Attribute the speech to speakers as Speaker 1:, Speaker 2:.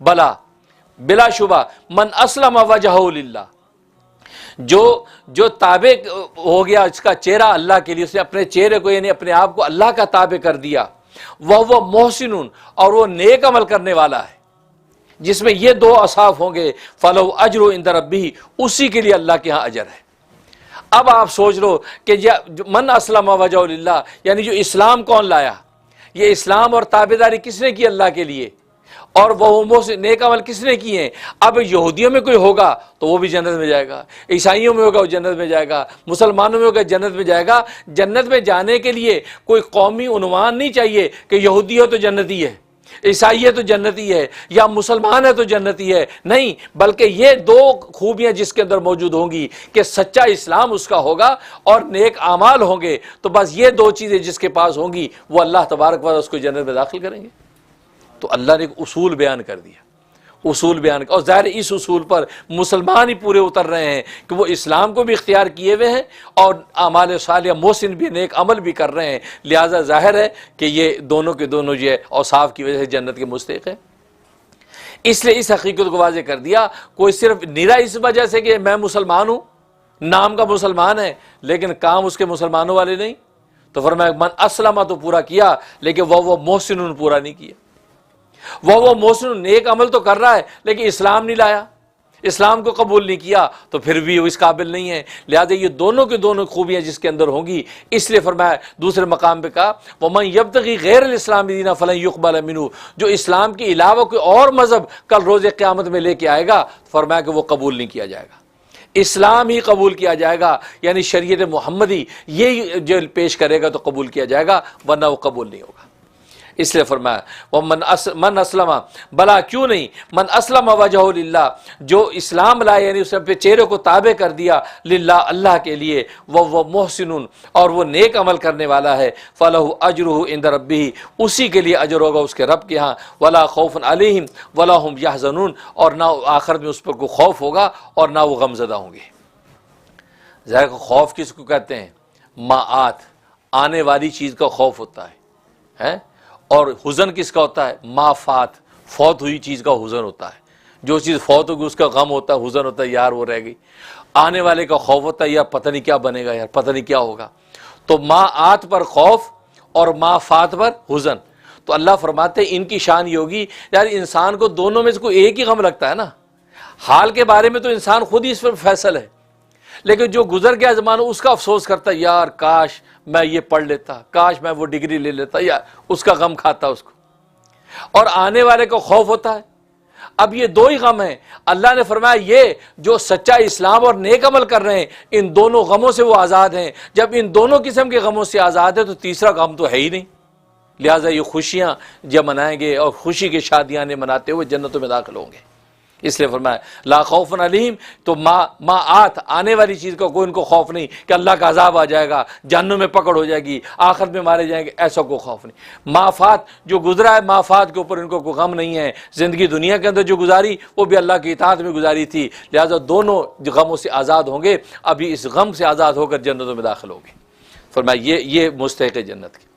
Speaker 1: بلا بلا شبہ من اسلم وجہہ للہ، جو تابع ہو گیا، اس کا چہرہ اللہ کے لیے، اس نے اپنے چہرے کو یعنی اپنے آپ کو اللہ کا تابع کر دیا، وہ محسن، اور وہ نیک عمل کرنے والا ہے، جس میں یہ دو اوصاف ہوں گے، فلو اجر عند ربہ، اسی کے لیے اللہ کے ہاں اجر ہے۔ اب آپ سوچ لو کہ من اسلم وجہہ للہ یعنی جو اسلام کون لایا، یہ اسلام اور تابعداری کس نے کی اللہ کے لیے، اور وہ نیک عمل کس نے کیے ہیں۔ اب یہودیوں میں کوئی ہوگا تو وہ بھی جنت میں جائے گا، عیسائیوں میں ہوگا وہ جنت میں جائے گا، مسلمانوں میں ہوگا جنت میں جائے گا۔ جنت میں جانے کے لیے کوئی قومی عنوان نہیں چاہیے کہ یہودی ہو تو جنتی ہے، عیسائی ہے تو جنتی ہے، یا مسلمان ہے تو جنتی ہے، نہیں، بلکہ یہ دو خوبیاں جس کے اندر موجود ہوں گی کہ سچا اسلام اس کا ہوگا اور نیک اعمال ہوں گے، تو بس یہ دو چیزیں جس کے پاس ہوں گی وہ اللہ تبارک و تعالیٰ اس کو جنت میں داخل کریں گے۔ تو اللہ نے ایک اصول بیان کر دیا، اصول بیان کر، اور ظاہر اس اصول پر مسلمان ہی پورے اتر رہے ہیں کہ وہ اسلام کو بھی اختیار کیے ہوئے ہیں اور اعمال صالحہ محسن بھی، نیک عمل بھی کر رہے ہیں، لہٰذا ظاہر ہے کہ یہ دونوں کے دونوں یہ اوصاف کی وجہ سے جنت کے مستحق ہیں۔ اس لیے اس حقیقت کو واضح کر دیا، کوئی صرف نرا اس وجہ سے کہ میں مسلمان ہوں، نام کا مسلمان ہے لیکن کام اس کے مسلمانوں والے نہیں، تو فرمایا من اسلم تو پورا کیا لیکن وہ محسن پورا نہیں کیا۔ وہ محسن نیک عمل تو کر رہا ہے لیکن اسلام نہیں لایا، اسلام کو قبول نہیں کیا، تو پھر بھی وہ اس قابل نہیں ہے۔ لہذا یہ دونوں کے دونوں خوبیاں جس کے اندر ہوں گی، اس لیے فرمایا دوسرے مقام پہ کہا وَمَن يَبْتَغِي غَيْرَ الْإِسْلَامِ دِينًا فَلَن يُقْبَلَ مِنْهُ، جو اسلام کے علاوہ کوئی اور مذہب کل روز قیامت میں لے کے آئے گا، فرمایا کہ وہ قبول نہیں کیا جائے گا، اسلام ہی قبول کیا جائے گا، یعنی شریعت محمدی یہ جو پیش کرے گا تو قبول کیا جائے گا، ورنہ وہ قبول نہیں ہوگا۔ اس لیے فرمایا من اسلم، بلا کیوں نہیں، من اسلم وجہہ للہ، جو اسلام لائے یعنی اس نے اپنے چہرے کو تابع کر دیا للہ اللہ کے لیے، وہ محسن اور وہ نیک عمل کرنے والا ہے، فلہ اجرہ عند ربہ، اسی کے لیے اجر ہوگا اس کے رب کے ہاں، ولا خوف علیہم ولا هم یحزنون، اور نہ آخرت میں اس پر کوئی خوف ہوگا اور نہ وہ غم زدہ ہوں گے۔ ظاہر خوف کس کو کہتے ہیں؟ معاد، آنے والی چیز کا خوف ہوتا ہے، اور حزن کس کا ہوتا ہے؟ ما فات، فوت ہوئی چیز کا حزن ہوتا ہے، جو چیز فوت ہوگی اس کا غم ہوتا ہے، حزن ہوتا ہے یار وہ رہ گئی۔ آنے والے کا خوف ہوتا ہے یار پتہ نہیں کیا بنے گا، یار پتہ نہیں کیا ہوگا۔ تو ما آت پر خوف اور ما فات پر حزن، تو اللہ فرماتے ہیں ان کی شان یہ ہوگی، یار انسان کو دونوں میں سے کوئی ایک ہی غم لگتا ہے نا، حال کے بارے میں تو انسان خود ہی اس پر فیصل ہے، لیکن جو گزر گیا زمانہ اس کا افسوس کرتا ہے، یار کاش میں یہ پڑھ لیتا، کاش میں وہ ڈگری لے لیتا، یا اس کا غم کھاتا اس کو۔ اور آنے والے کو خوف ہوتا ہے۔ اب یہ دو ہی غم ہیں، اللہ نے فرمایا یہ جو سچا اسلام اور نیک عمل کر رہے ہیں ان دونوں غموں سے وہ آزاد ہیں۔ جب ان دونوں قسم کے غموں سے آزاد ہے تو تیسرا غم تو ہے ہی نہیں، لہٰذا یہ خوشیاں جب منائیں گے اور خوشی کی شادیاں مناتے ہوئے جنتوں میں داخل ہوں گے۔ اس لیے فرمایا لا خوف علیہم، تو ما آت، آنے والی چیز کا کوئی ان کو خوف نہیں کہ اللہ کا عذاب آ جائے گا، جہنم میں پکڑ ہو جائے گی، آخرت میں مارے جائیں گے، ایسا کوئی خوف نہیں۔ ما فات، جو گزرا ہے ما فات کے اوپر ان کو کوئی غم نہیں ہے، زندگی دنیا کے اندر جو گزاری وہ بھی اللہ کی اطاعت میں گزاری تھی، لہٰذا دونوں غموں سے آزاد ہوں گے، ابھی اس غم سے آزاد ہو کر جنتوں میں داخل ہوں گے۔ فرمایا یہ مستحق جنت کی۔